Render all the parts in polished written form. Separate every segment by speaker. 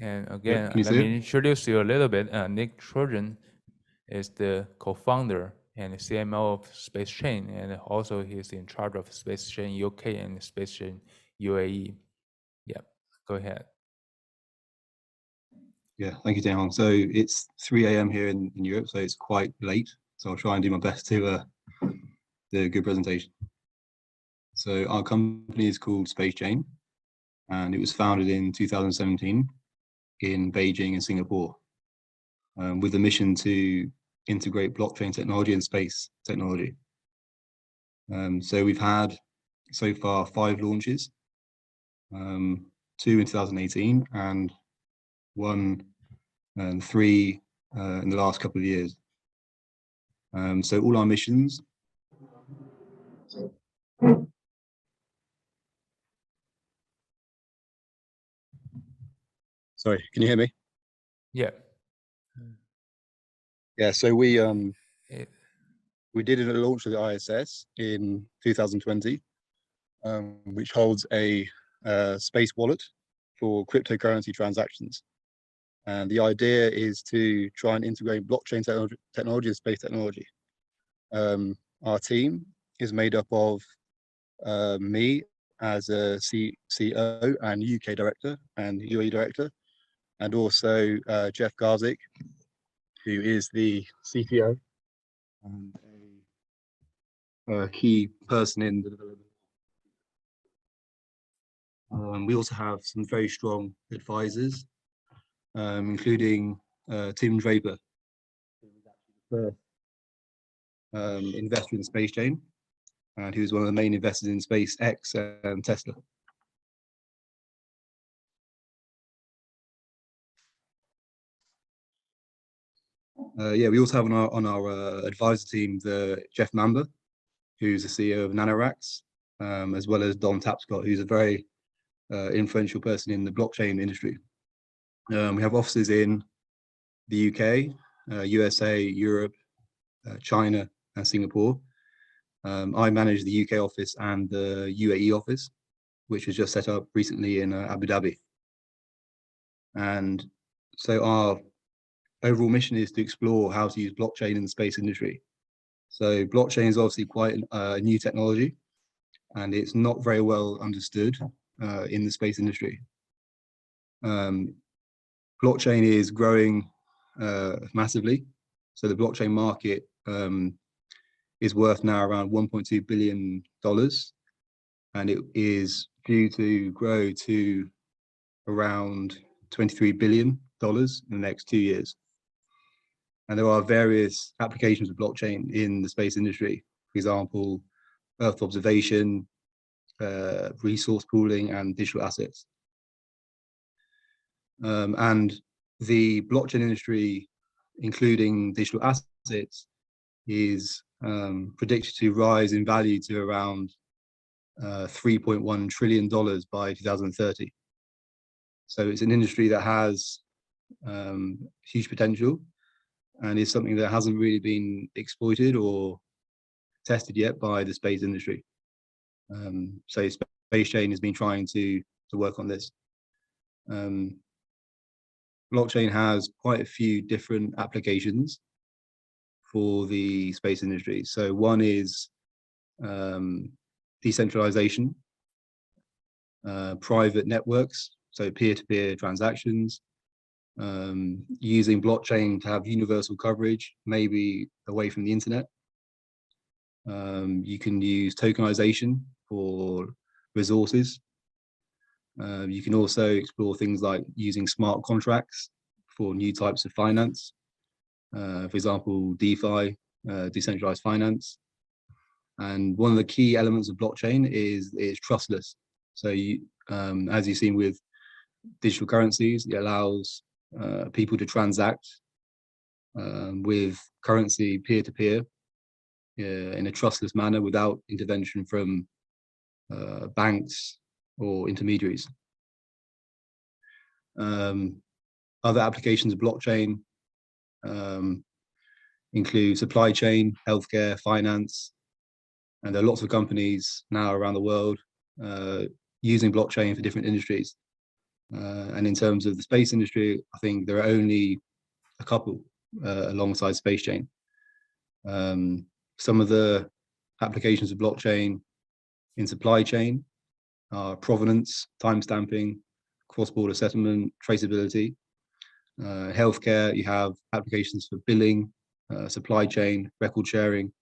Speaker 1: And
Speaker 2: Yep,
Speaker 1: again,
Speaker 2: can you
Speaker 1: let
Speaker 2: see
Speaker 1: me
Speaker 2: it?
Speaker 1: introduce you a little bit. Nick Trudgen is the co-founder and CMO of Space Chain, and also he's in charge of Space Chain UK and Space Chain UAE. Yeah, go ahead.
Speaker 2: Yeah, thank you, Hong. So it's 3 a.m. here in Europe, so it's quite late. So I'll try and do my best to do a good presentation. So our company is called Space Chain, and it was founded in 2017 in Beijing and Singapore, with a mission to integrate blockchain technology and space technology. So we've had so far 5 launches, 2 in 2018 and 1 and 3 in the last couple of years. So all our missions. Sorry, can you hear me?
Speaker 1: Yeah.
Speaker 2: Yeah, so we
Speaker 1: It,
Speaker 2: did a launch of the ISS in 2020, which holds a space wallet for cryptocurrency transactions. And the idea is to try and integrate blockchain technology and space technology. Our team is made up of me as a CEO and UK director and UAE director, and also Jeff Garzik, who is the CTO and a key person in the development. We also have some very strong advisors, including Tim Draper, who was actually the first investor in Space Chain, and he was one of the main investors in SpaceX and Tesla. Yeah, we also have on our advisor team the Jeff Mamba, who's the CEO of NanoRacks, as well as Don Tapscott, who's a very influential person in the blockchain industry. We have offices in the UK, USA, Europe, China, and Singapore. I manage the UK office and the UAE office, which was just set up recently in Abu Dhabi. And so our overall mission is to explore how to use blockchain in the space industry. So blockchain is obviously quite a new technology, and it's not very well understood in the space industry. Blockchain is growing massively. So the blockchain market is worth now around $1.2 billion, and it is due to grow to around $23 billion in the next 2 years. And there are various applications of blockchain in the space industry, for example, Earth observation, resource pooling, and digital assets. And the blockchain industry, including digital assets, is predicted to rise in value to around $3.1 trillion by 2030. So it's an industry that has huge potential, and is something that hasn't really been exploited or tested yet by the space industry. So Space Chain has been trying to work on this. Blockchain has quite a few different applications for the space industry. So one is decentralization, private networks, so peer-to-peer transactions, using blockchain to have universal coverage, maybe away from the internet. You can use tokenization for resources. You can also explore things like using smart contracts for new types of finance. For example, DeFi, decentralized finance. And one of the key elements of blockchain is trustless. So as you've seen with digital currencies, it allows people to transact with currency peer-to-peer in a trustless manner without intervention from banks or intermediaries. Other applications of blockchain include supply chain, healthcare, finance, and there are lots of companies now around the world using blockchain for different industries. And in terms of the space industry, I think there are only a couple alongside Space Chain. Some of the applications of blockchain in supply chain are provenance, timestamping, cross-border settlement, traceability. Healthcare, you have applications for billing, supply chain, record sharing,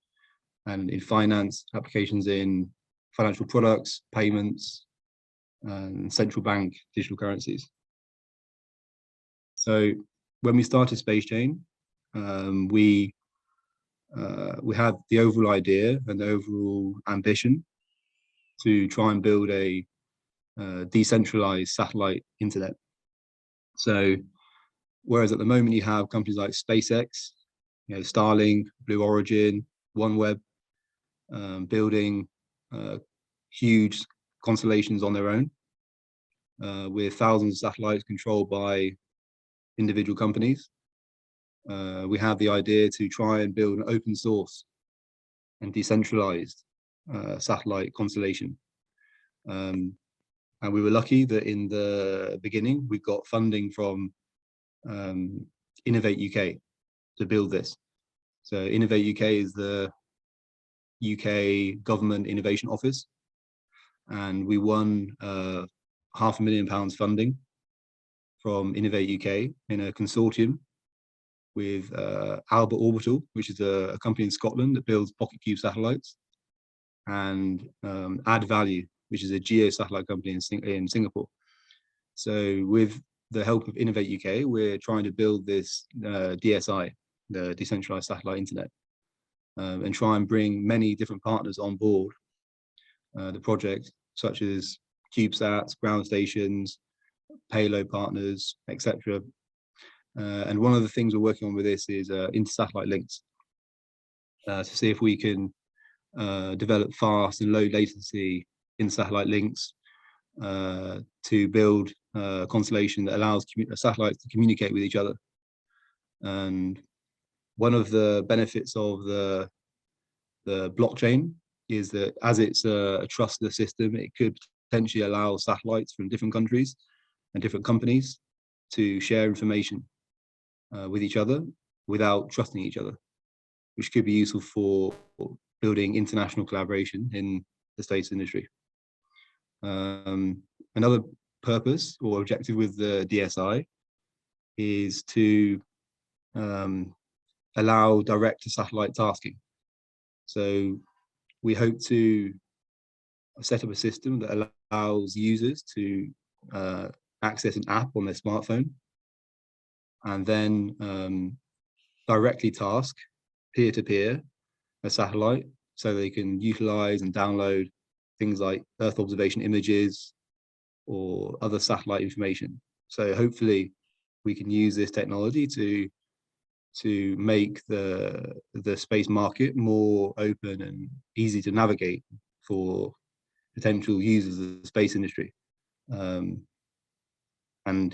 Speaker 2: and in finance, applications in financial products, payments, and central bank digital currencies. So when we started Space Chain, we had the overall idea and the overall ambition to try and build a decentralized satellite internet. So whereas at the moment you have companies like SpaceX, Starlink, Blue Origin, OneWeb, building huge constellations on their own, with thousands of satellites controlled by individual companies. We have the idea to try and build an open source and decentralized satellite constellation. And we were lucky that in the beginning, we got funding from Innovate UK to build this. So Innovate UK is the UK Government Innovation Office. And we won £500,000 funding from Innovate UK in a consortium with Albert Orbital, which is a company in Scotland that builds pocket cube satellites, and Add Value, which is a geo satellite company in Singapore. So with the help of Innovate UK, we're trying to build this DSI, the Decentralized Satellite Internet, and try and bring many different partners on board the project, such as CubeSats, ground stations, payload partners, etc. And one of the things we're working on with this is inter-satellite links, to see if we can develop fast and low latency inter-satellite links to build a constellation that allows satellites to communicate with each other. And one of the benefits of the blockchain is that as it's a trustless system, it could potentially allow satellites from different countries and different companies to share information with each other without trusting each other, which could be useful for building international collaboration in the space industry. Another purpose or objective with the DSI is to allow direct-to-satellite tasking. So we hope to set up a system that allows users to access an app on their smartphone and then directly task peer-to-peer a satellite, so they can utilize and download things like Earth observation images or other satellite information. So hopefully we can use this technology to make the space market more open and easy to navigate for potential users of the space industry. And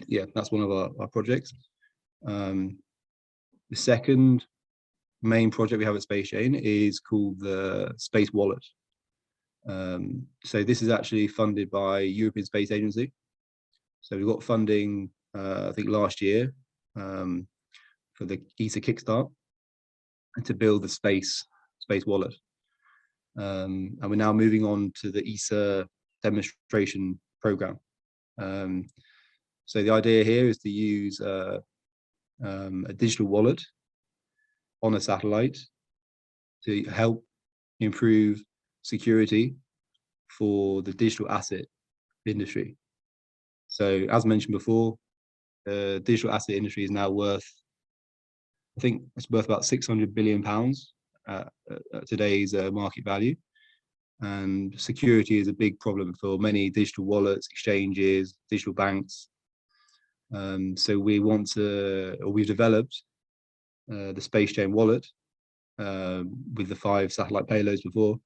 Speaker 2: yeah, that's one of our projects. The second main project we have at Space Chain is called the Space Wallet. So this is actually funded by European Space Agency. So we got funding, I think last year, for the ESA Kickstart to build the Space Wallet. And we're now moving on to the ESA demonstration program. So the idea here is to use a digital wallet on a satellite to help improve security for the digital asset industry. So as mentioned before, the digital asset industry is now worth, I think it's worth about £600 billion at today's market value. And security is a big problem for many digital wallets, exchanges, digital banks. So we've developed the Space Chain wallet with the 5 satellite payloads before,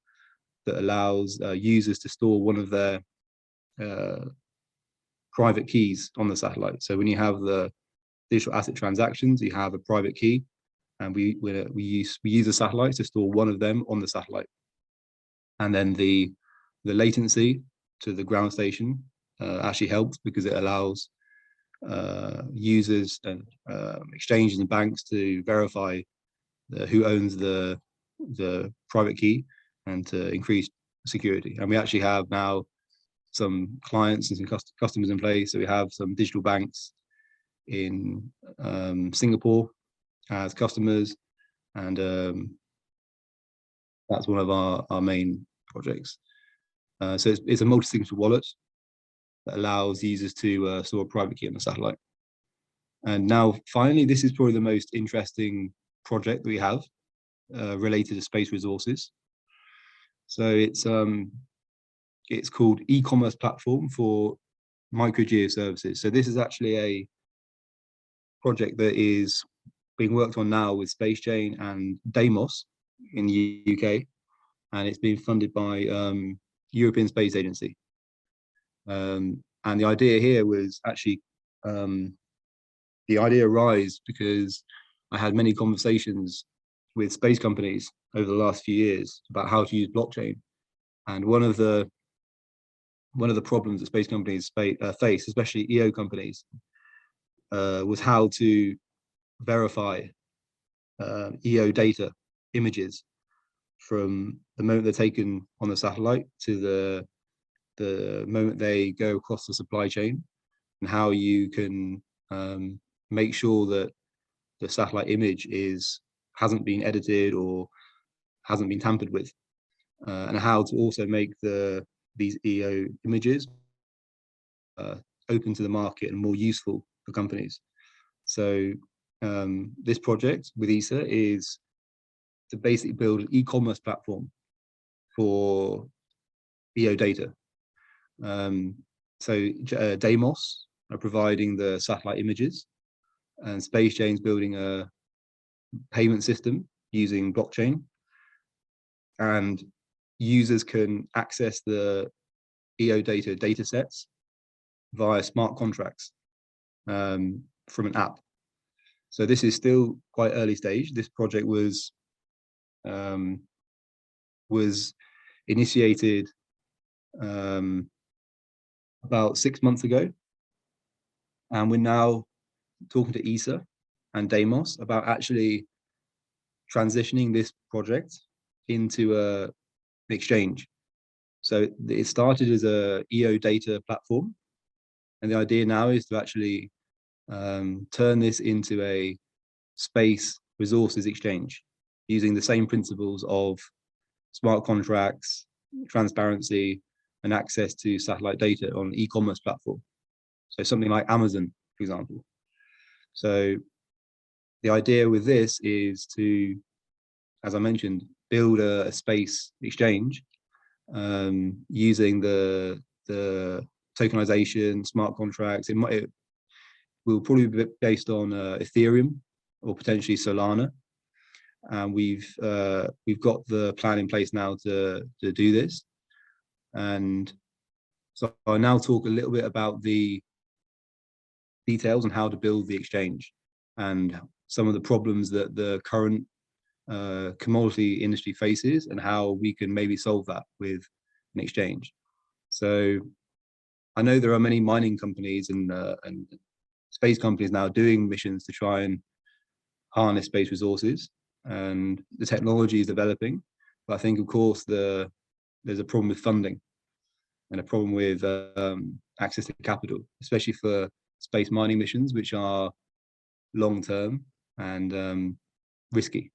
Speaker 2: that allows users to store one of their private keys on the satellite. So when you have the digital asset transactions, you have a private key, and we use the satellite to store one of them on the satellite. And then the latency to the ground station actually helps, because it allows users and exchanges and banks to verify who owns the private key and to increase security. And we actually have now some clients and some customers in place. So we have some digital banks in Singapore as customers, and that's one of our main projects. So it's a multi-signature wallet that allows users to store a private key on the satellite. And now, finally, this is probably the most interesting project that we have related to space resources. So it's called e-commerce platform for micro geoservices. So this is actually a project that is being worked on now with Space Chain and Deimos in the UK, and it's being funded by European Space Agency. And the idea here was actually the idea arose because I had many conversations with space companies over the last few years about how to use blockchain, and one of the problems that space companies face, especially EO companies, was how to verify EO data images from the moment they're taken on the satellite to the moment they go across the supply chain, and how you can make sure that the satellite image hasn't been edited or hasn't been tampered with, and how to also make these EO images open to the market and more useful for companies. So this project with ESA is to basically build an e-commerce platform for EO data. So Deimos are providing the satellite images, and Space Chain's building a payment system using blockchain, and users can access the EO data sets via smart contracts from an app. So this is still quite early stage. This project was initiated about 6 months ago, and we're now talking to ESA and Deimos about actually transitioning this project into an exchange. So it started as a EO data platform, and the idea now is to actually turn this into a space resources exchange using the same principles of smart contracts, transparency, and access to satellite data on an e-commerce platform. So something like Amazon, for example. So the idea with this is to, as I mentioned, build a space exchange using the tokenization, smart contracts. It will probably be based on Ethereum or potentially Solana. And we've got the plan in place now to do this. And so I'll now talk a little bit about the details on how to build the exchange and some of the problems that the current commodity industry faces, and how we can maybe solve that with an exchange. So I know there are many mining companies and space companies now doing missions to try and harness space resources, and the technology is developing. But I think, of course, there's a problem with funding and a problem with access to capital, especially for space mining missions, which are long-term and risky.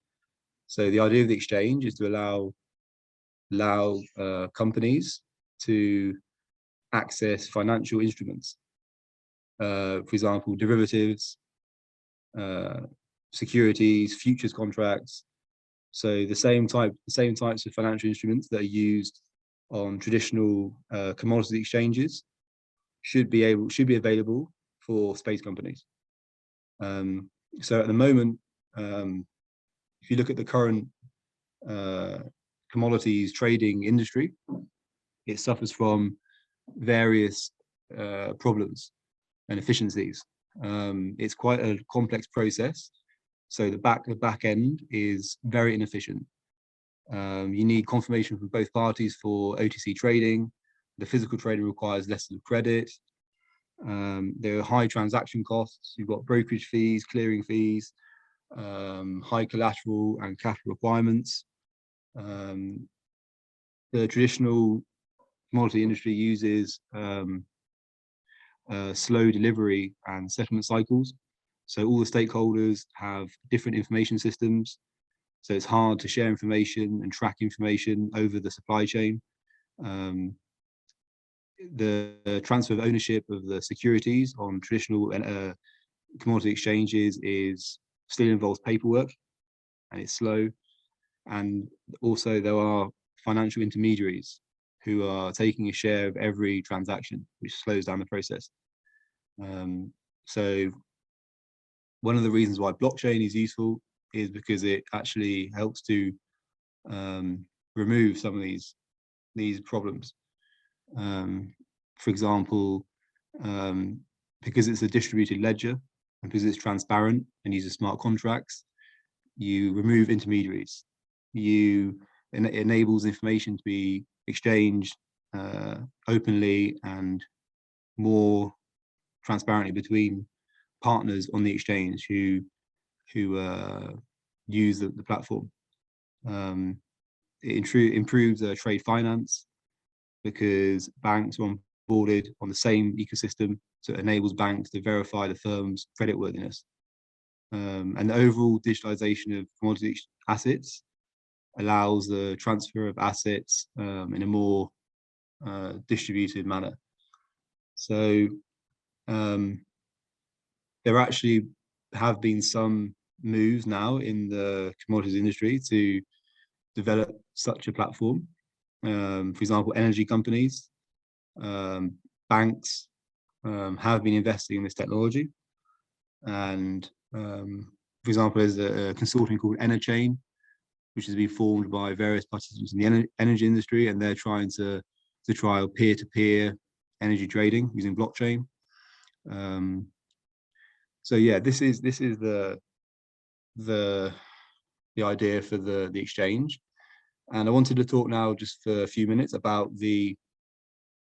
Speaker 2: So the idea of the exchange is to allow companies to access financial instruments, for example, derivatives, securities, futures contracts. So the same types of financial instruments that are used on traditional commodity exchanges should be available for space companies. So at the moment, if you look at the current commodities trading industry, it suffers from various problems and efficiencies. It's quite a complex process. So the back end is very inefficient. You need confirmation from both parties for OTC trading. The physical trader requires letters of credit. There are high transaction costs. You've got brokerage fees, clearing fees, high collateral and capital requirements. The traditional commodity industry uses slow delivery and settlement cycles. So all the stakeholders have different information systems. So it's hard to share information and track information over the supply chain. The transfer of ownership of the securities on traditional commodity exchanges still involves paperwork, and it's slow. And also there are financial intermediaries who are taking a share of every transaction, which slows down the process. So one of the reasons why blockchain is useful is because it actually helps to remove some of these problems. For example, because it's a distributed ledger and because it's transparent and uses smart contracts, you remove intermediaries. It enables information to be exchanged openly and more transparently between partners on the exchange who use the platform. It improves trade finance because banks are onboarded on the same ecosystem, so it enables banks to verify the firm's creditworthiness. And the overall digitalization of commodity assets allows the transfer of assets in a more distributed manner. So there actually have been some moves now in the commodities industry to develop such a platform. For example, energy companies, banks have been investing in this technology. And for example, there's a consortium called EnerChain, which has been formed by various participants in the energy industry, and they're trying to trial peer-to-peer energy trading using blockchain. So yeah, this is the idea for the exchange. And I wanted to talk now just for a few minutes about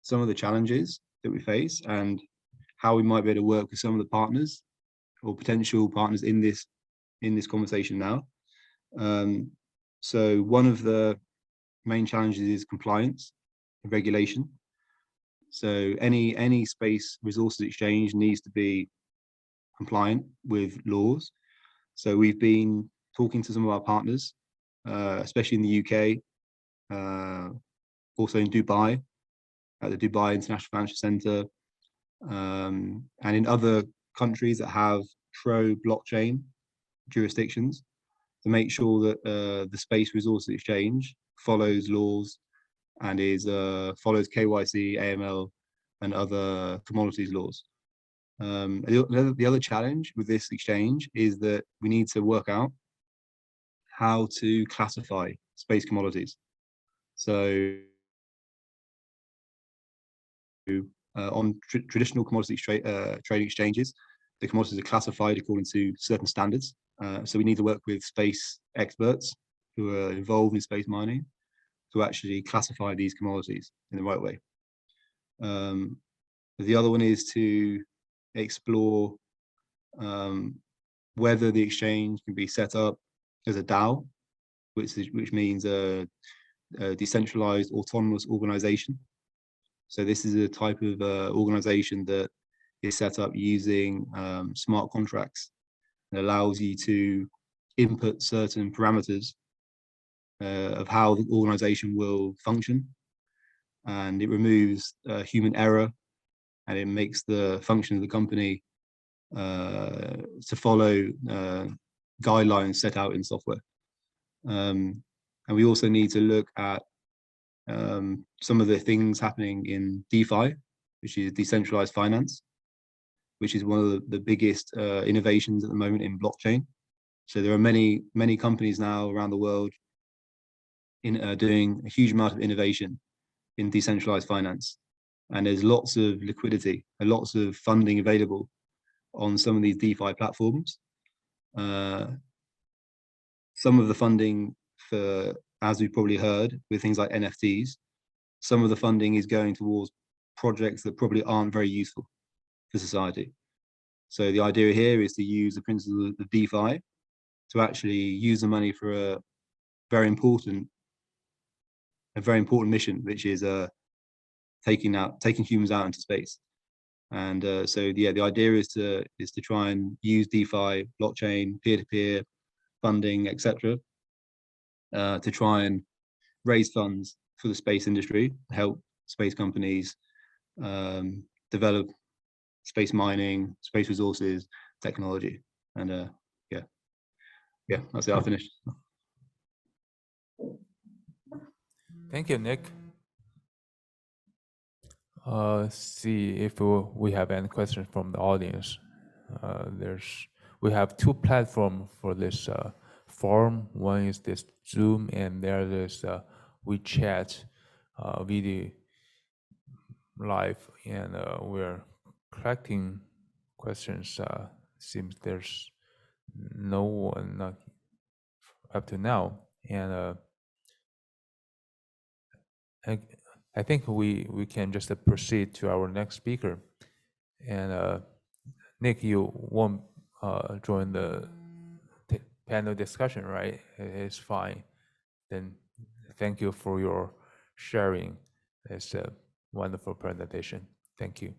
Speaker 2: some of the challenges that we face and how we might be able to work with some of the partners or potential partners in this conversation now. So one of the main challenges is compliance and regulation. So any space resources exchange needs to be compliant with laws. So we've been talking to some of our partners, especially in the UK, also in Dubai, at the Dubai International Financial Center, and in other countries that have pro-blockchain jurisdictions, to make sure that the Space Resources Exchange follows laws and follows KYC, AML, and other commodities laws. The other challenge with this exchange is that we need to work out how to classify space commodities. So on traditional commodities trading exchanges, the commodities are classified according to certain standards. So we need to work with space experts who are involved in space mining to actually classify these commodities in the right way. The other one is to explore whether the exchange can be set up as a DAO, which means a decentralized autonomous organization. So this is a type of organization that is set up using smart contracts. It allows you to input certain parameters of how the organization will function, and it removes human error, and it makes the function of the company to follow guidelines set out in software. And we also need to look at some of the things happening in DeFi, which is decentralized finance, which is one of the biggest innovations at the moment in blockchain. So there are many companies now around the world doing a huge amount of innovation in decentralized finance. And there's lots of liquidity and lots of funding available on some of these DeFi platforms. Some of the funding for, as we've probably heard, with things like NFTs, some of the funding is going towards projects that probably aren't very useful for society. So the idea here is to use the principle of DeFi to actually use the money for a very important mission, which is taking humans out into space. And so yeah, the idea is to try and use DeFi, blockchain, peer-to-peer funding, etc., to try and raise funds for the space industry, help space companies develop space mining, space resources, technology. And yeah, that's it. I'll finish.
Speaker 1: Thank you, Nick. See if we have any questions from the audience. We have two platforms for this forum. One is this Zoom, and there is WeChat video live, and we're collecting questions. Seems there's no one up to now, and I think we can just proceed to our next speaker. And Nick, you won't join the panel discussion, right? It's fine. Then thank you for your sharing. It's a wonderful presentation. Thank you.